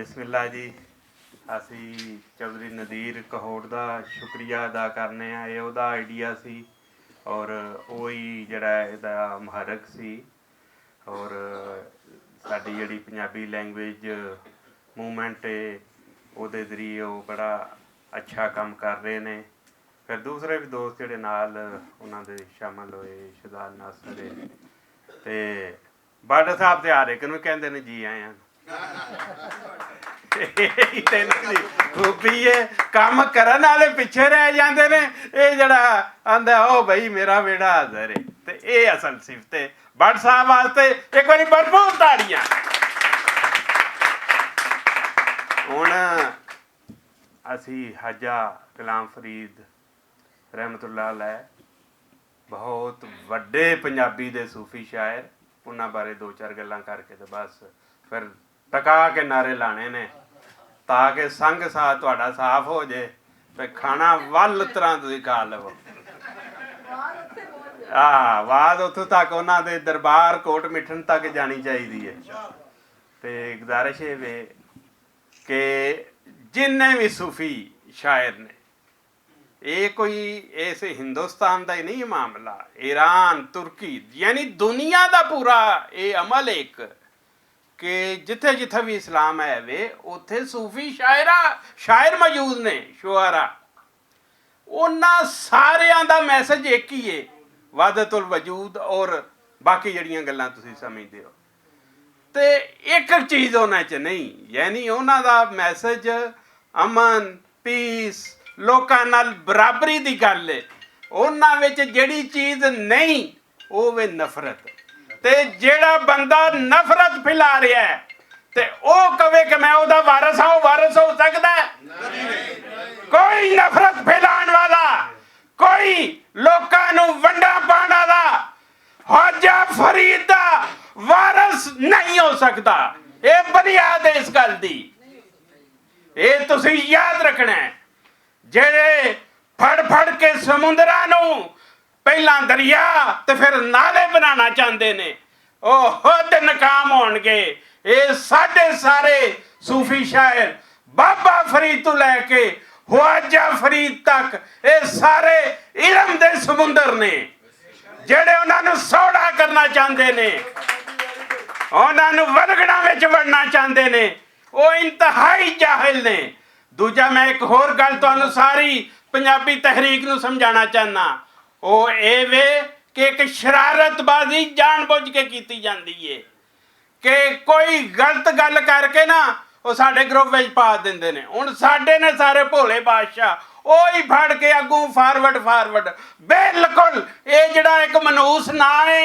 बिस्मिल्लाह जी। असी चौधरी नदीर कहोड़ का शुक्रिया अदा करने ये ਉਹਦਾ आइडिया सी और वही जड़ा ਇਹਦਾ ਮੁਹਰਕ सी और साडी ਜਿਹੜੀ पंजाबी लैंग्वेज मूवमेंट है ਉਹਦੇ ਜ਼ਰੀਏ ਉਹ बड़ा अच्छा काम कर रहे ने। फिर दूसरे भी दोस्त ਜਿਹੜੇ ਨਾਲ ਉਹਨਾਂ ਦੇ शामिल होए शहजाद नासर ते बाडा साहब ते हर एक ਨੂੰ ਕਹਿੰਦੇ ਨੇ जी आए हैं। खूबी है काम करन वाले पिछे रह जाते ने ये जड़ा आंदा ओ भाई मेरा बेड़ा हाज़र है ते ये असल सिफत है भट्ट साहब वास्ते एक बार भरपूर ताड़ियां। हुण असी हाजा गुलाम फरीद रहमतुल्लाह अलैह बहुत वड्डे पंजाबी दे सूफी शायर उन्हां बारे दो चार गल्लां करके ते बस फिर टका के नारे लाने ने ताकि संग साथ तुहाडा साफ हो जाए ते खाना वल तरह तुसीं खा लवो। आवाज़ उत्थों तक उन्हां दे दरबार कोट मिठन तक जानी चाहिए है। ते गुजारिश है वे कि जिन्ने भी सूफी शायर ने ये कोई इस हिंदुस्तान का ही नहीं मामला, ईरान तुर्की यानी दुनिया का पूरा ये अमल एक कि जिथे जिथे भी इस्लाम है वे उत्थे सूफी शायर मौजूद ने शुआरा उन्हां सारियां दा मैसेज एक ही है वादतुल वजूद और बाकी जड़ियां गल्लां तुसीं समझदे हो ते एक चीज़ उन्हां च नहीं यानी उन्हां दा मैसेज अमन पीस लोकां नाल बराबरी दी गल है। उन्हां विच जिहड़ी चीज़ नहीं वो वे नफरत ते जेड़ा बंदा नफरत फैला रहा है ते ओ कवे कि मैं ओदा वारिस हो सकता है? कोई नफरत फैलाने वाला कोई लोकां नूं वंडा पाने वाला ख्वाजा फरीद दा वारिस नहीं हो सकता। ये बुनियाद है इस गल दी, ये तुसीं याद रखना है। जेड़े फड़ के समुंदरां नूं पहला दरिया तो फिर नाले बनाना चाहते ने वो खुद नाकाम होणगे। ये सारे सूफी शायर बाबा फरीद तो लैके ख्वाजा फरीद तक ये सारे इलम दे समुंदर ने जेड़े उन्होंने सौड़ा करना चाहते ने उन्होंने वलगड़ा में वड़ना चाहते ने वो इंतहाई जाहिल ने। दूजा मैं एक होर गल तुहानूं सारी पंजाबी तहरीक नूं समझाना चाहना वो ये वे कि एक शरारतबाजी जानबूझ के की जाती है कि कोई गलत गल करके ना वो साडे ग्रुप में पा देंदे ने। हुण साडे ने सारे भोले बादशाह वो ही फड़ के अगों फारवर्ड बिल्कुल ये जिहड़ा एक मनूस ना है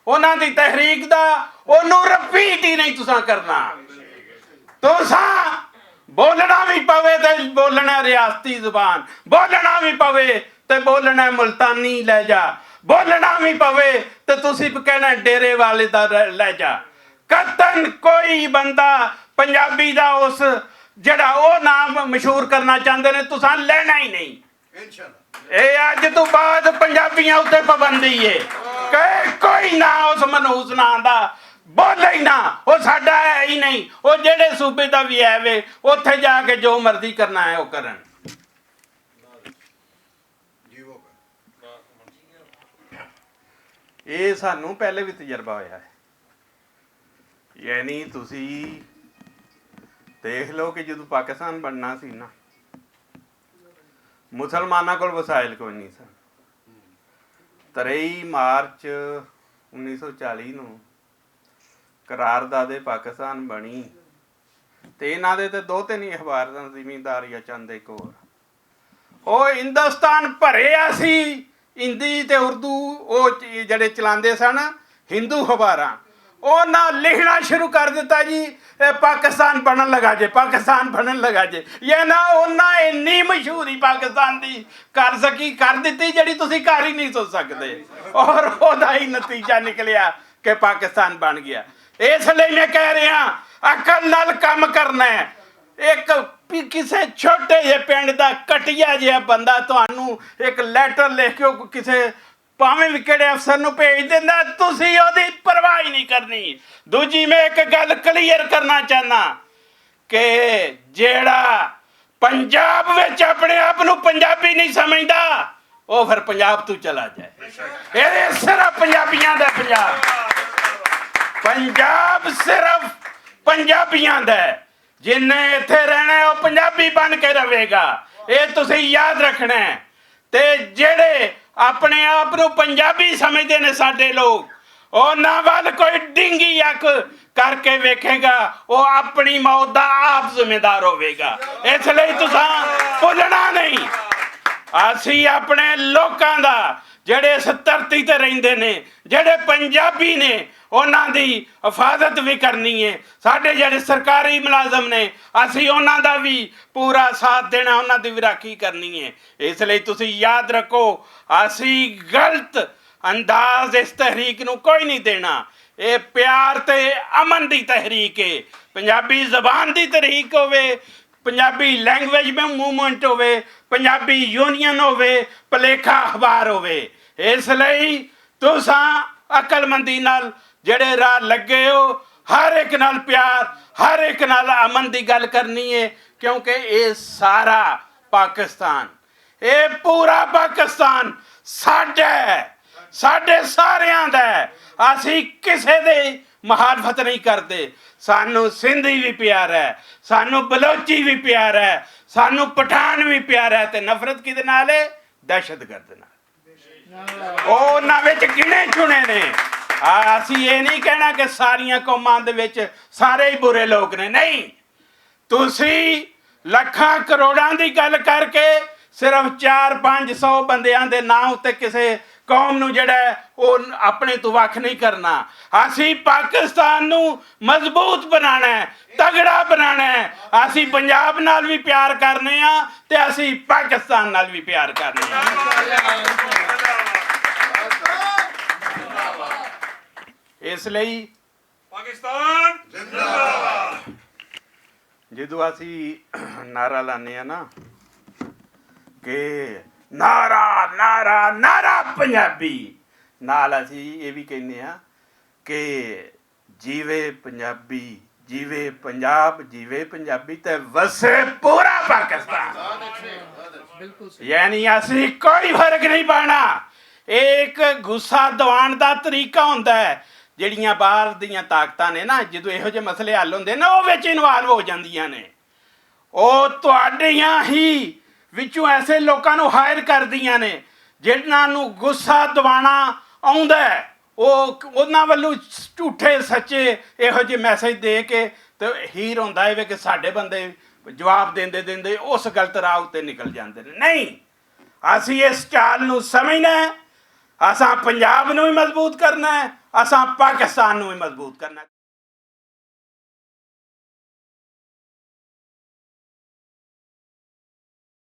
उन्हां दी तहरीक दा ओनू रिपीट ही नहीं तुसां करना। तुसां बोलना भी पवे तो बोलना रियासती जुबान, बोलना भी पवे तो बोलना मुल्तानी लहजा, बोलना भी पवे तो तुसी कहना डेरे वाले दा लहजा। कतन कोई बंदा पंजाबी दा उस जड़ा वो नाम मशहूर करना चाहते ने तुसां लेना ही नहीं। ये अज तो बाद पंजाबियां उत्ते पाबंदी है कि कोई ना उस मनहूस नां दा बोले ही ना, वो साडा है ही नहीं। वो जेड़े सूबे का भी है वे उत्थे जाके जो मर्जी करना है वो करन। ये सानू पहले भी तजर्बा होया है यानी तुसी देख लो कि जो पाकिस्तान बनना सी ना मुसलमाना कोल वसाइल कोई नहीं सन। 23 मार्च 1940 नूं करारदादे पाकिस्तान बनी तो इन्हां दे दो तीन ही अखबार जिमींदार या चंद एक होर हिंदुस्तान भरिया सी हिंदी ते उर्दू वो जड़े चलाते सन हिंदू अखबारां उन्हां लिखना शुरू कर दिता जी पाकिस्तान बनन लगा जे पाकिस्तान बनन लगा जे ये ना उन्हां इन्नी मशहूरी पाकिस्तान दी कर दी जिहड़ी तुसीं कर ही नहीं सोच सकते और उहदा ही नतीजा निकलिया कि पाकिस्तान बन गया। इसलिए मैं कह रहा अकल नाल काम करना है। एक किसी छोटे जे पिंड का कटिया जिहा बंदा तुहानूं एक लैटर लिख के किसी भावें भी किहड़े अफसर नूं भेज दिंदा तुसीं ओहदी परवाह ही नहीं करनी। दूजी मैं एक गल क्लीयर करना चाहना ਕਿ ਜਿਹੜਾ ਪੰਜਾਬ ਵਿੱਚ ਆਪਣੇ ਆਪ ਨੂੰ ਪੰਜਾਬੀ ਨਹੀਂ ਸਮਝਦਾ ਉਹ ਫਿਰ ਪੰਜਾਬ ਤੋਂ ਚਲਾ ਜਾਏ। ਇਹ ਸਿਰਫ ਪੰਜਾਬੀਆਂ ਦਾ ਪੰਜਾਬ ਸਿਰਫ ਪੰਜਾਬੀਆਂ ਦਾ। ਜਿੰਨੇ ਇੱਥੇ ਰਹਿਣਾ ਉਹ ਪੰਜਾਬੀ ਬਣ ਕੇ ਰਹੇਗਾ, ਇਹ ਤੁਸੀਂ ਯਾਦ ਰੱਖਣਾ। ਤੇ ਜਿਹੜੇ ਆਪਣੇ ਆਪ ਨੂੰ ਪੰਜਾਬੀ ਸਮਝਦੇ ਨੇ ਸਾਡੇ ਲੋਕ, ਉਹਨਾਂ ਵੱਲ ਕੋਈ ਡਿੰਗੀ ਅੱਖ ਕਰਕੇ ਵੇਖੇਗਾ ਉਹ ਆਪਣੀ ਮੌਤ ਦਾ ਆਪ ਜ਼ਿੰਮੇਦਾਰ ਹੋਵੇਗਾ। ਇਸ ਲਈ ਤੁਸੀਂ ਭੁੱਲਣਾ ਨਹੀਂ, ਅਸੀਂ ਆਪਣੇ ਲੋਕਾਂ ਦਾ ਜਿਹੜੇ ਇਸ ਧਰਤੀ ਤੇ ਰਹਿੰਦੇ ਨੇ, ਜਿਹੜੇ ਪੰਜਾਬੀ ਨੇ, ਉਹਨਾਂ ਦੀ ਹਿਫਾਜ਼ਤ ਵੀ ਕਰਨੀ ਹੈ। ਸਾਡੇ ਜਿਹੜੇ ਸਰਕਾਰੀ ਮੁਲਾਜ਼ਮ ਨੇ ਅਸੀਂ ਉਹਨਾਂ ਦਾ ਵੀ ਪੂਰਾ ਸਾਥ ਦੇਣਾ, ਉਹਨਾਂ ਦੀ ਵੀ ਰਾਖੀ ਕਰਨੀ ਹੈ। ਇਸ ਲਈ ਤੁਸੀਂ ਯਾਦ ਰੱਖੋ, ਅਸੀਂ ਗਲਤ ਅੰਦਾਜ਼ ਇਸ ਤਹਿਰੀਕ ਨੂੰ ਕੋਈ ਨਹੀਂ ਦੇਣਾ। ਇਹ ਪਿਆਰ ਤੇ ਅਮਨ ਦੀ ਤਹਿਰੀਕ ਹੈ। ਪੰਜਾਬੀ ਜ਼ਬਾਨ ਦੀ ਤਹਿਰੀਕ ਹੋਵੇ, ਪੰਜਾਬੀ ਲੈਂਗੁਏਜ ਮੂਵਮੈਂਟ ਹੋਵੇ, ਪੰਜਾਬੀ ਯੂਨੀਅਨ ਹੋਵੇ, ਭਲੇਖਾ ਅਖਬਾਰ ਹੋਵੇ। ਇਸ ਲਈ ਤੁਸੀਂ ਅਕਲਮੰਦੀ ਨਾਲ ਜਿਹੜੇ ਰਾਹ ਲੱਗੇ ਹੋ, ਹਰ ਇੱਕ ਨਾਲ ਪਿਆਰ, ਹਰ ਇੱਕ ਨਾਲ ਅਮਨ ਦੀ ਗੱਲ ਕਰਨੀ ਹੈ, ਕਿਉਂਕਿ ਇਹ ਸਾਰਾ ਪਾਕਿਸਤਾਨ, ਇਹ ਪੂਰਾ ਪਾਕਿਸਤਾਨ ਸਾਡਾ ਹੈ, ਸਾਡੇ ਸਾਰਿਆਂ ਦਾ। ਅਸੀਂ ਕਿਸੇ ਦੇ ਮੁਖਾਲਫਤ ਨਹੀਂ ਕਰਦੇ। ਸਾਨੂੰ ਸਿੰਧੀ ਵੀ ਪਿਆਰ ਹੈ, ਸਾਨੂੰ ਬਲੋਚੀ ਵੀ ਪਿਆਰ ਹੈ, ਸਾਨੂੰ ਪਠਾਨ ਵੀ ਪਿਆਰ ਹੈ। ਤੇ ਨਫ਼ਰਤ ਕਿਹਦੇ ਨਾਲ ਹੈ? ਦਹਿਸ਼ਤਗਰਦ ਨਾਲ। ਉਹਨਾਂ ਵਿੱਚ ਗਿਣੇ ਚੁਣੇ ਨੇ। ਅਸੀਂ ਇਹ ਨਹੀਂ ਕਹਿਣਾ ਕਿ ਸਾਰੀਆਂ ਕੌਮਾਂ ਦੇ ਵਿੱਚ ਸਾਰੇ ਹੀ ਬੁਰੇ ਲੋਕ ਨੇ, ਨਹੀਂ। ਤੁਸੀਂ ਲੱਖਾਂ ਕਰੋੜਾਂ ਦੀ ਗੱਲ ਕਰਕੇ ਸਿਰਫ 400-500 ਬੰਦਿਆਂ ਦੇ ਨਾਂ ਉੱਤੇ ਕਿਸੇ ਕੌਮ ਨੂੰ ਜਿਹੜਾ ਉਹ ਆਪਣੇ ਤੋਂ ਵੱਖ ਨਹੀਂ ਕਰਨਾ। ਅਸੀਂ ਪਾਕਿਸਤਾਨ ਨੂੰ ਮਜ਼ਬੂਤ ਬਣਾਉਣਾ ਹੈ, ਤਗੜਾ ਬਣਾਉਣਾ ਹੈ। ਅਸੀਂ ਪੰਜਾਬ ਨਾਲ ਵੀ ਪਿਆਰ ਕਰਨੇ ਆ ਤੇ ਅਸੀਂ ਪਾਕਿਸਤਾਨ ਨਾਲ ਵੀ ਪਿਆਰ ਕਰਨੇ ਆ। ਇਸ ਲਈ ਪਾਕਿਸਤਾਨ ਜ਼ਿੰਦਾਬਾਦ। ਜਦੋਂ ਅਸੀਂ ਨਾਰਾ ਲਾਉਂਦੇ ਆ ਨਾ ਕਿ ਨਾਰਾ ਨਾਰਾ ਨਾਰਾ ਪੰਜਾਬੀ, ਨਾਲ ਅਸੀਂ ਇਹ ਵੀ ਕਹਿੰਦੇ ਆ ਕਿ ਜੀਵੇ ਪੰਜਾਬੀ, ਜੀਵੇ ਪੰਜਾਬ, ਜੀਵੇ ਪੰਜਾਬੀ ਤੇ ਵਸੇ ਪੂਰਾ ਪਾਕਿਸਤਾਨ। ਯਾਨੀ ਅਸੀਂ ਕੋਈ ਫਰਕ ਨਹੀਂ ਪਾਉਣਾ। ਇੱਕ ਗੁੱਸਾ ਦਿਵਾਉਣ ਦਾ ਤਰੀਕਾ ਹੁੰਦਾ ਹੈ। ਜਿਹੜੀਆਂ ਬਾਹਰ ਦੀਆਂ ਤਾਕਤਾਂ ਨੇ ਨਾ, ਜਦੋਂ ਇਹੋ ਜਿਹੇ ਮਸਲੇ ਹੱਲ ਹੁੰਦੇ ਨਾ, ਉਹ ਵਿੱਚ ਇਨਵਾਲਵ ਹੋ ਜਾਂਦੀਆਂ ਨੇ। ਉਹ ਤੁਹਾਡੀਆਂ ਹੀ ਵਿੱਚੋਂ ਐਸੇ ਲੋਕਾਂ ਨੂੰ ਹਾਇਰ ਕਰਦੀਆਂ ਨੇ ਜਿਨ੍ਹਾਂ ਨੂੰ ਗੁੱਸਾ ਦਿਵਾਉਣਾ ਆਉਂਦਾ। ਉਹ ਉਹਨਾਂ ਵੱਲੋਂ ਝੂਠੇ ਸੱਚੇ ਇਹੋ ਜਿਹੇ ਮੈਸੇਜ ਦੇ ਕੇ ਤੇ ਹੀਰ ਹੁੰਦਾ ਹੈ ਕਿ ਸਾਡੇ ਬੰਦੇ ਜਵਾਬ ਦਿੰਦੇ ਦਿੰਦੇ ਉਸ ਗਲਤ ਰਾਹ ਉੱਤੇ ਨਿਕਲ ਜਾਂਦੇ ਨੇ। ਨਹੀਂ, ਅਸੀਂ ਇਸ ਚਾਲ ਨੂੰ ਸਮਝਣਾ ਹੈ। ਅਸਾਂ ਪੰਜਾਬ ਨੂੰ ਵੀ ਮਜ਼ਬੂਤ ਕਰਨਾ ਹੈ, ਅਸਾਂ ਪਾਕਿਸਤਾਨ ਨੂੰ ਵੀ ਮਜ਼ਬੂਤ ਕਰਨਾ ਹੈ।